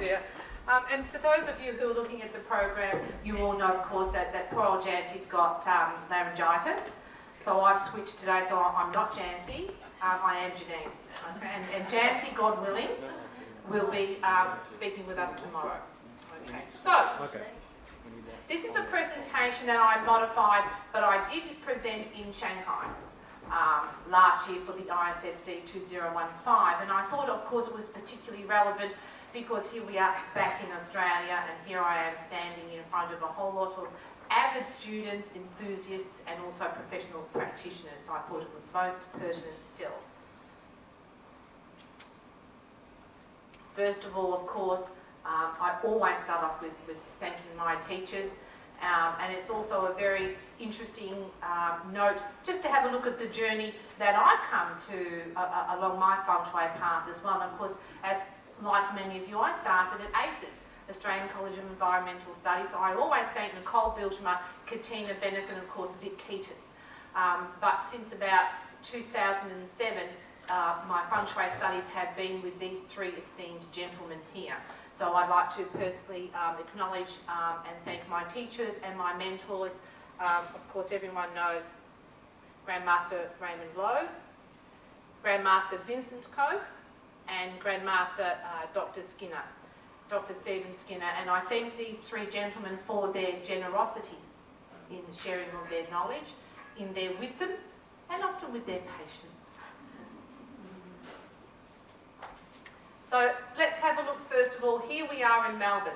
dear. And for those of you who are looking at the program, you all know, of course, that poor old Jancy's got laryngitis. So I've switched today, so I'm not Jancy, I am Janene. Okay? And Jancy, God willing, will be speaking with us tomorrow. Okay. So, this is a presentation that I modified, but I did present in Shanghai last year for the IFSA 2015, and I thought, of course, it was particularly relevant because here we are back in Australia, and here I am standing in front of a whole lot of avid students, enthusiasts, and also professional practitioners, so I thought it was most pertinent still. First of all, of course, I always start off with thanking my teachers, and it's also a very interesting note just to have a look at the journey that I've come to along my Feng Shui path as well. And of course, as like many of you, I started at ACET, Australian College of Environmental Studies, so I always thank Nicole Biltmer, Katina Bennis, and of course Vic Keatis. But since about 2007, my Feng Shui studies have been with these three esteemed gentlemen here. So I'd like to personally acknowledge and thank my teachers and my mentors. Of course, everyone knows Grandmaster Raymond Lowe, Grandmaster Vincent Coe, and Grandmaster Dr. Skinner, Dr. Stephen Skinner. And I thank these three gentlemen for their generosity in the sharing of their knowledge, in their wisdom, and often with their patience. So let's have a look first of all. Here we are in Melbourne.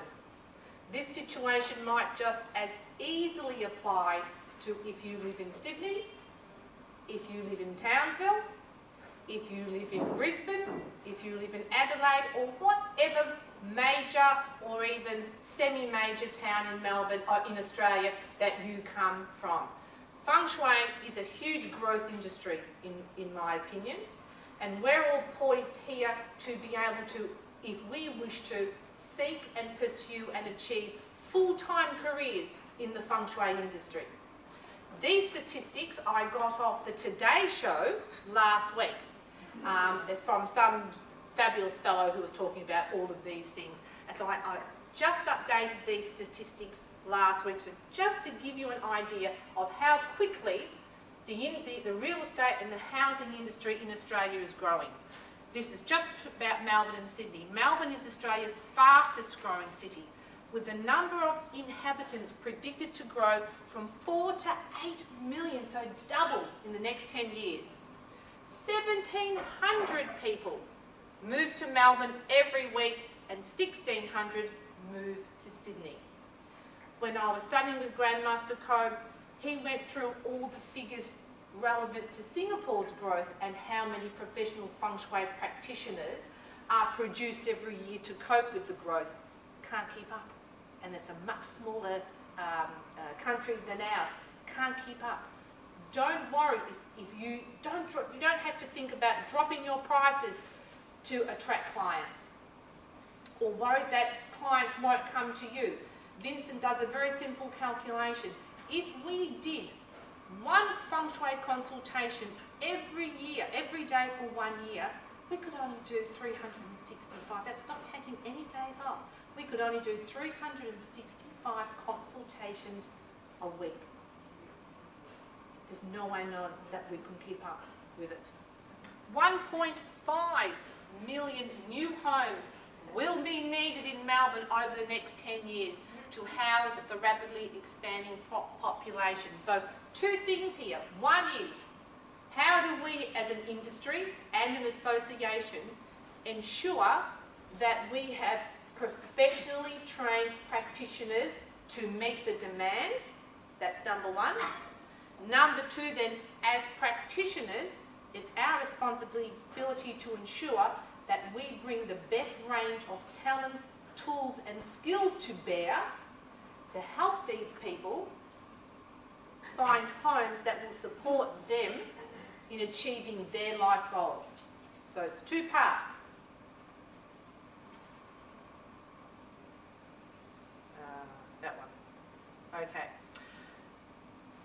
This situation might just as easily apply to if you live in Sydney, if you live in Townsville, if you live in Brisbane, if you live in Adelaide, or whatever major or even semi-major town in Melbourne or in Australia that you come from. Feng Shui is a huge growth industry in my opinion. And we're all poised here to be able to, if we wish to, seek and pursue and achieve full-time careers in the Feng Shui industry. These statistics I got off the Today Show last week from some fabulous fellow who was talking about all of these things. And so I just updated these statistics last week, so just to give you an idea of how quickly the real estate and the housing industry in Australia is growing. This is just about Melbourne and Sydney. Melbourne is Australia's fastest growing city, with the number of inhabitants predicted to grow from 4 to 8 million, so double in the next 10 years. 1,700 people move to Melbourne every week, and 1,600 move to Sydney. When I was studying with Grandmaster Coe, he went through all the figures relevant to Singapore's growth and how many professional Feng Shui practitioners are produced every year to cope with the growth. Can't keep up. And it's a much smaller country than ours. Can't keep up. Don't worry if you don't have to think about dropping your prices to attract clients, or worry that clients won't come to you. Vincent does a very simple calculation. If we did one Feng Shui consultation every year, every day for 1 year, we could only do 365. That's not taking any days off. We could only do 365 consultations a week. There's no way that we can keep up with it. 1.5 million new homes will be needed in Melbourne over the next 10 years to house the rapidly expanding population. So 2 things here. One is, how do we as an industry and an association ensure that we have professionally trained practitioners to meet the demand? That's number one. Number 2 then, as practitioners, it's our responsibility to ensure that we bring the best range of talents, tools and skills to bear to help these people find homes that will support them in achieving their life goals. So it's 2 parts. That one. Okay.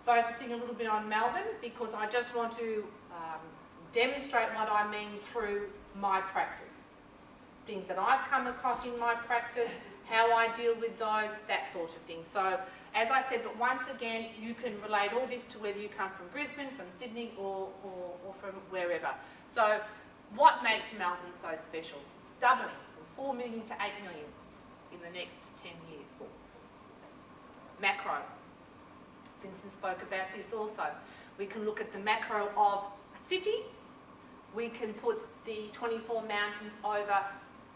Focusing a little bit on Melbourne, because I just want to demonstrate what I mean through my practice. things that I've come across in my practice, how I deal with those, that sort of thing. So, as I said, but once again, you can relate all this to whether you come from Brisbane, from Sydney, or from wherever. So, what makes Melbourne so special? Doubling from 4 million to 8 million in the next 10 years. Macro. Vincent spoke about this also. We can look at the macro of a city. We can put the 24 mountains over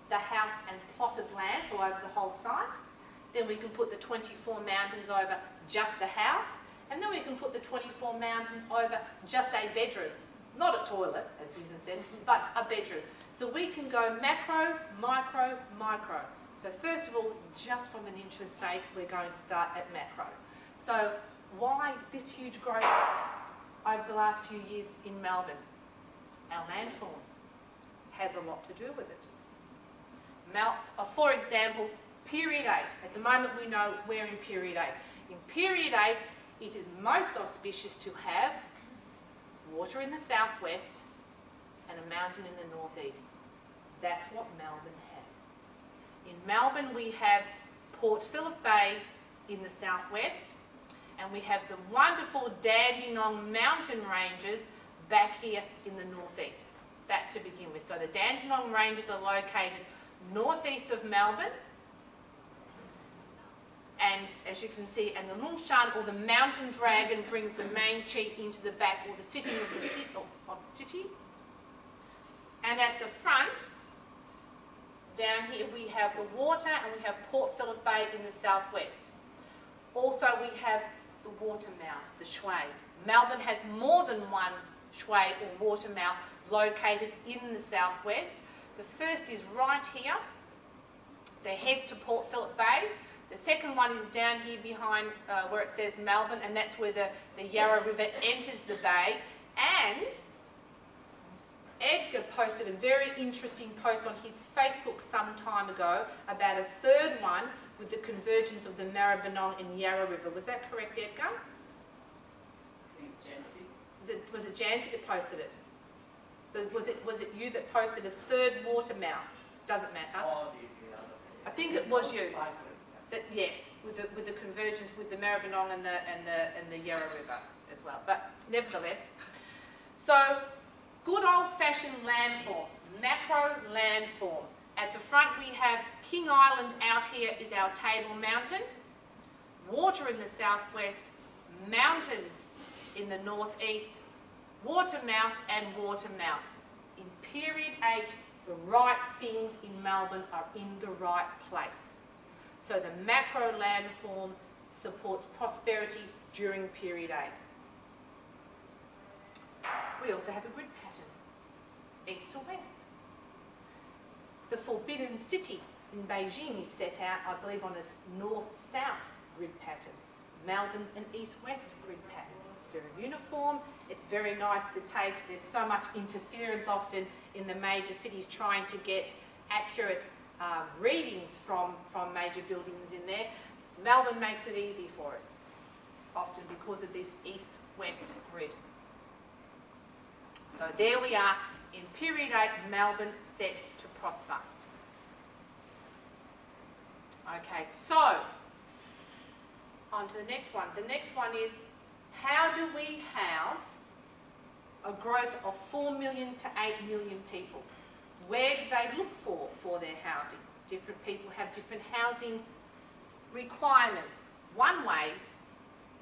the house and plot of land, so over the whole site. Then we can put the 24 mountains over just the house. And then we can put the 24 mountains over just a bedroom. Not a toilet, as Vincent said, but a bedroom. So we can go macro, micro, micro. So first of all, just from an interest's sake, we're going to start at macro. So why this huge growth over the last few years in Melbourne? Our landform has a lot to do with it. For example, period 8. At the moment we know we're in period 8. In period 8, it is most auspicious to have water in the southwest and a mountain in the northeast. That's what Melbourne has. In Melbourne we have Port Phillip Bay in the southwest, and we have the wonderful Dandenong mountain ranges back here in the northeast. That's to begin with. So the Dandenong ranges are located northeast of Melbourne, and as you can see, and the Lung Shan, or the mountain dragon, brings the main chi into the back, or the sitting of the city. And at the front, down here, we have the water, and we have Port Phillip Bay in the southwest. Also, we have the water mouth, the shui. Melbourne has more than one shui or water mouth located in the southwest. The first is right here. The heads to Port Phillip Bay. The second one is down here behind where it says Melbourne, and that's where the Yarra River enters the bay. And Edgar posted a very interesting post on his Facebook some time ago about a third one with the convergence of the Maribyrnong and Yarra River. Was that correct, Edgar? I think it's Jancy. Was it Jancy that posted it? But was it you that posted a third water mouth? Doesn't matter. Oh, I think it was you. Yes, with the convergence with the Maribyrnong and the Yarra River as well. But nevertheless, so good old-fashioned landform, macro landform. At the front we have King Island. Out here is our Table Mountain. Water in the southwest, mountains in the northeast, water mouth and water mouth. In period 8, the right things in Melbourne are in the right place. So the macro landform supports prosperity during period 8. We also have a grid pattern, east to west. The Forbidden City in Beijing is set out, I believe, on a north-south grid pattern. Melbourne's an east-west grid pattern. It's very uniform. It's very nice to take. There's so much interference often in the major cities trying to get accurate readings from major buildings in there. Melbourne makes it easy for us, often because of this east-west grid. So there we are in period 8, Melbourne set to prosper. Okay, so on to the next one. The next one is, how do we house a growth of 4 million to 8 million people? Where do they look for their housing? Different people have different housing requirements. One way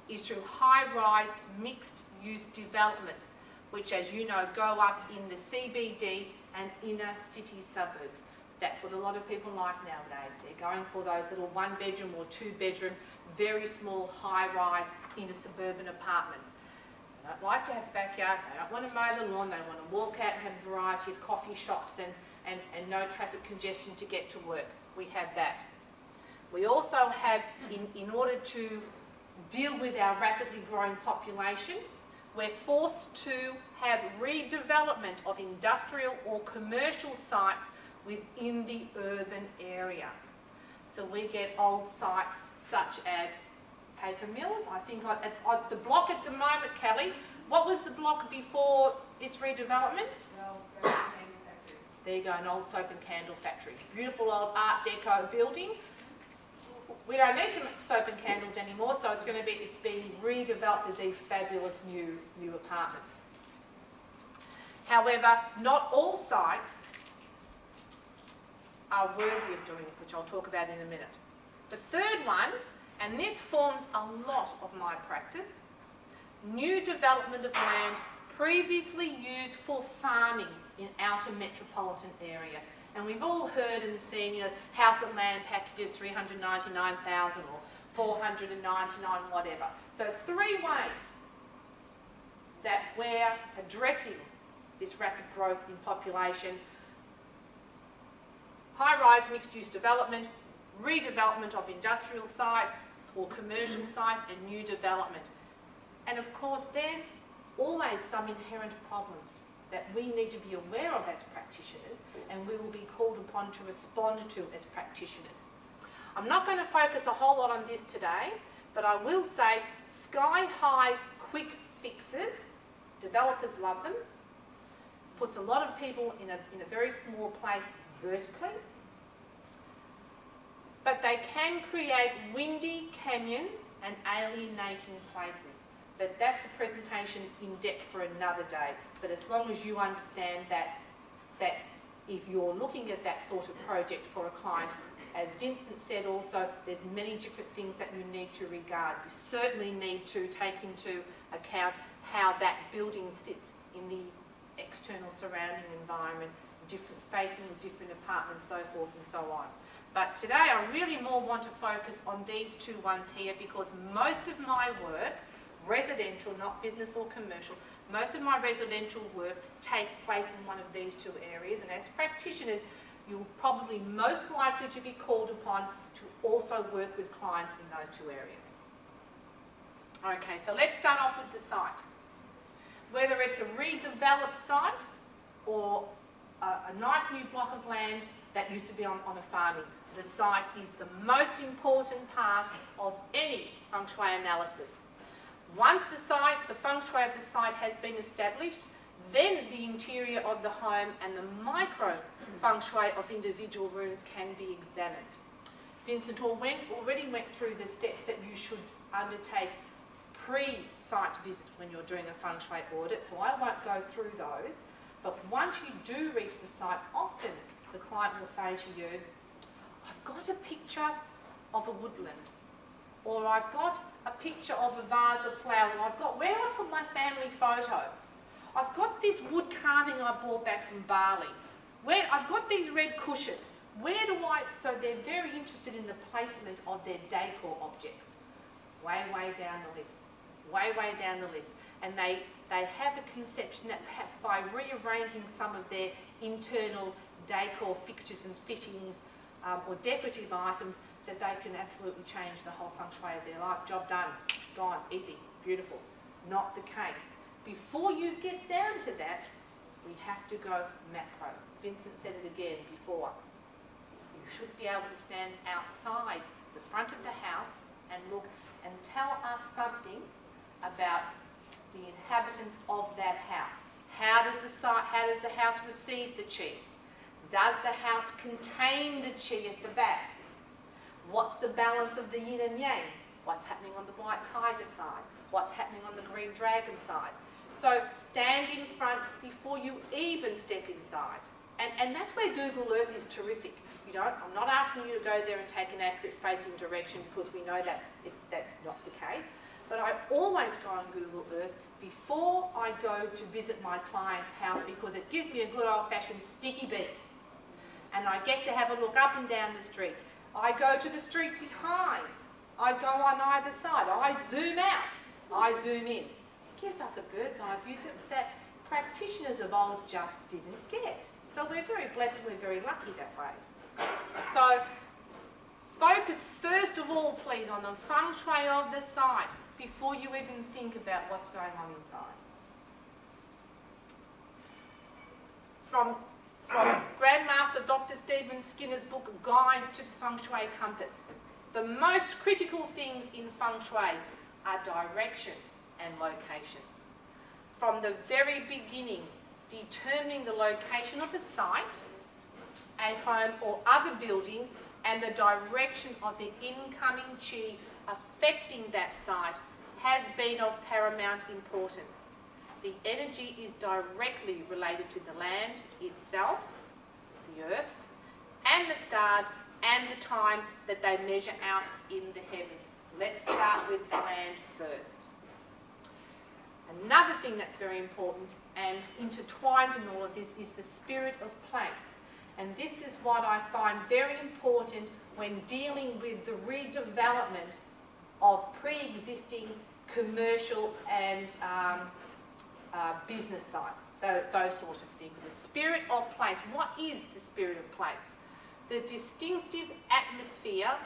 is through high-rise mixed-use developments, which, as you know, go up in the CBD and inner city suburbs. That's what a lot of people like nowadays. They're going for those little one-bedroom or two-bedroom, very small, high-rise, inner suburban apartments. They don't like to have a backyard, they don't want to mow the lawn, they want to walk out and have a variety of coffee shops and no traffic congestion to get to work. We have that. We also have, in order to deal with our rapidly growing population, we're forced to have redevelopment of industrial or commercial sites within the urban area. So we get old sites such as paper mills. I think at the block at the moment, Kelly, what was the block before its redevelopment? There you go, an old soap and candle factory. Beautiful old Art Deco building. We don't need to make soap and candles anymore, so it's being redeveloped as these fabulous new apartments. However, not all sites are worthy of doing it, which I'll talk about in a minute. The third one, and this forms a lot of my practice, new development of land previously used for farming in outer metropolitan area. And we've all heard and seen, house and land packages, 399,000 or 499, whatever. So 3 ways that we're addressing this rapid growth in population: high-rise mixed-use development, redevelopment of industrial sites or commercial sites, and new development. And of course, there's always some inherent problems that we need to be aware of as practitioners, and we will be called upon to respond to as practitioners. I'm not going to focus a whole lot on this today, but I will say sky-high quick fixes, developers love them, puts a lot of people in a very small place vertically, but they can create windy canyons and alienating places. But that's a presentation in depth for another day. But as long as you understand that if you're looking at that sort of project for a client, as Vincent said also, there's many different things that you need to regard. You certainly need to take into account how that building sits in the external surrounding environment, different spacing of different apartments, so forth and so on. But today I really more want to focus on these 2 ones here, because most of my work, residential, not business or commercial, most of my residential work takes place in one of these 2 areas, and as practitioners you're probably most likely to be called upon to also work with clients in those 2 areas. Okay, so let's start off with the site. Whether it's a redeveloped site or a nice new block of land that used to be on a farming, the site is the most important part of any Feng Shui analysis. Once the Feng Shui of the site has been established, then the interior of the home and the micro Feng Shui of individual rooms can be examined. Vincent already went through the steps that you should undertake pre-site visit when you're doing a Feng Shui audit, so I won't go through those. But once you do reach the site, often the client will say to you, I've got a picture of a woodland, or I've got a picture of a vase of flowers, or I've got where I put my family photos. I've got this wood carving I brought back from Bali. I've got these red cushions. So they're very interested in the placement of their decor objects. Way down the list. Way down the list. And they have a conception that perhaps by rearranging some of their internal decor fixtures and fittings or decorative items, that they can absolutely change the whole Feng Shui of their life. Job done, gone, easy, beautiful. Not the case. Before you get down to that, we have to go macro. Vincent said it again before. You should be able to stand outside the front of the house and look and tell us something about the inhabitants of that house. How does the house receive the qi? Does the house contain the qi at the back? What's the balance of the yin and yang? What's happening on the white tiger side? What's happening on the green dragon side? So stand in front before you even step inside. And that's where Google Earth is terrific. I'm not asking you to go there and take an accurate facing direction, because we know that's not the case. But I always go on Google Earth before I go to visit my client's house, because it gives me a good old-fashioned sticky beak. And I get to have a look up and down the street. I go to the street behind. I go on either side. I zoom out. I zoom in. It gives us a bird's eye view that practitioners of old just didn't get. So we're very blessed and we're very lucky that way. So focus first of all, please, on the Feng Shui of the site before you even think about what's going on inside. From Grandmaster Dr. Stephen Skinner's book, Guide to the Feng Shui Compass, the most critical things in Feng Shui are direction and location. From the very beginning, determining the location of the site a home or other building and the direction of the incoming chi affecting that site has been of paramount importance. The energy is directly related to the land itself, the earth, and the stars, and the time that they measure out in the heavens. Let's start with the land first. Another thing that's very important and intertwined in all of this is the spirit of place. And this is what I find very important when dealing with the redevelopment of pre-existing commercial and business sites, those sorts of things. The spirit of place. What is the spirit of place? The distinctive atmosphere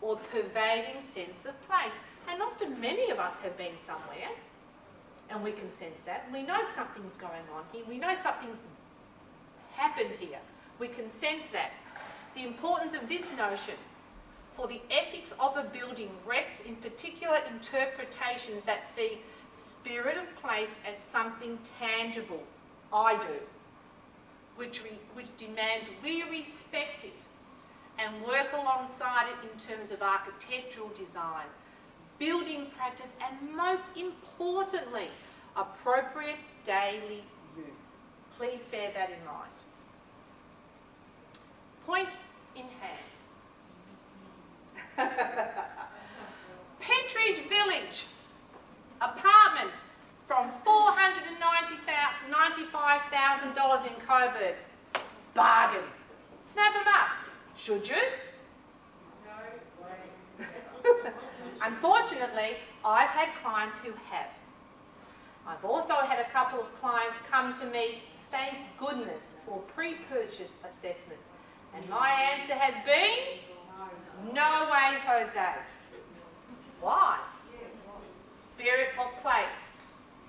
or pervading sense of place. And often many of us have been somewhere and we can sense that. We know something's going on here. We know something's happened here. We can sense that. The importance of this notion for the ethics of a building rests in particular interpretations that see spirit of place as something tangible. I do. Which demands we respect it and work alongside it in terms of architectural design, building practice, and most importantly, appropriate daily use. Please bear that in mind. Point in hand. Pentridge Village, apartments from $495,000 in Coburg. Bargain. Snap them up. Should you? No way. Unfortunately, I've had clients who have. I've also had a couple of clients come to me, thank goodness, for pre-purchase assessments. And my answer has been, no way, Jose. Why? Spirit of place,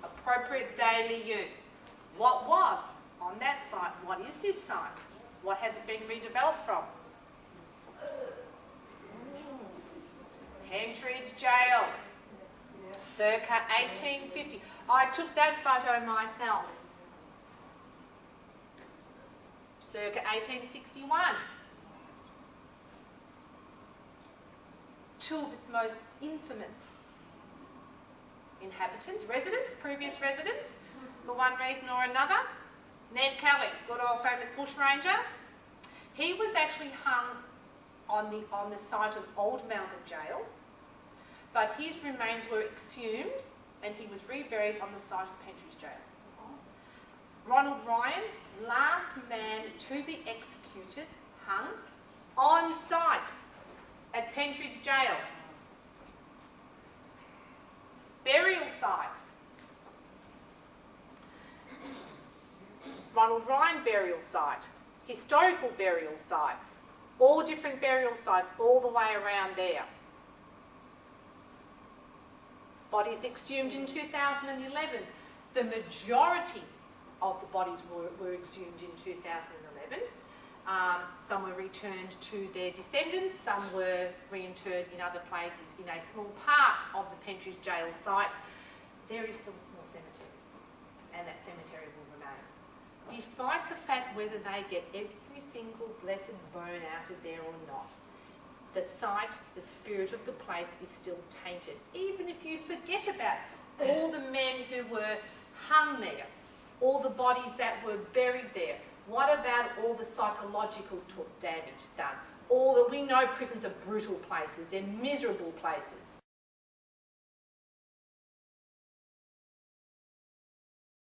appropriate daily use. What was on that site? What is this site? What has it been redeveloped from? Pentridge Jail, circa 1850. I took that photo myself. Circa 1861. Two of its most infamous inhabitants, residents, previous residents, for one reason or another. Ned Kelly, good old famous bushranger. He was actually hung on the site of Old Melbourne Jail, but his remains were exhumed and he was reburied on the site of Pentridge Jail. Ronald Ryan, last man to be executed, hung on site at Pentridge Jail. Burial sites. Ronald Ryan burial site. Historical burial sites. All different burial sites all the way around there. Bodies exhumed in 2011. The majority of the bodies were exhumed in 2011. Some were returned to their descendants, some were reinterred in other places. In a small part of the Pentridge Jail site, there is still a small cemetery, and that cemetery will remain. Despite the fact whether they get every single blessed bone out of there or not, the site, the spirit of the place is still tainted. Even if you forget about all the men who were hung there, all the bodies that were buried there, what about all the psychological damage done? All that we know prisons are brutal places, they're miserable places.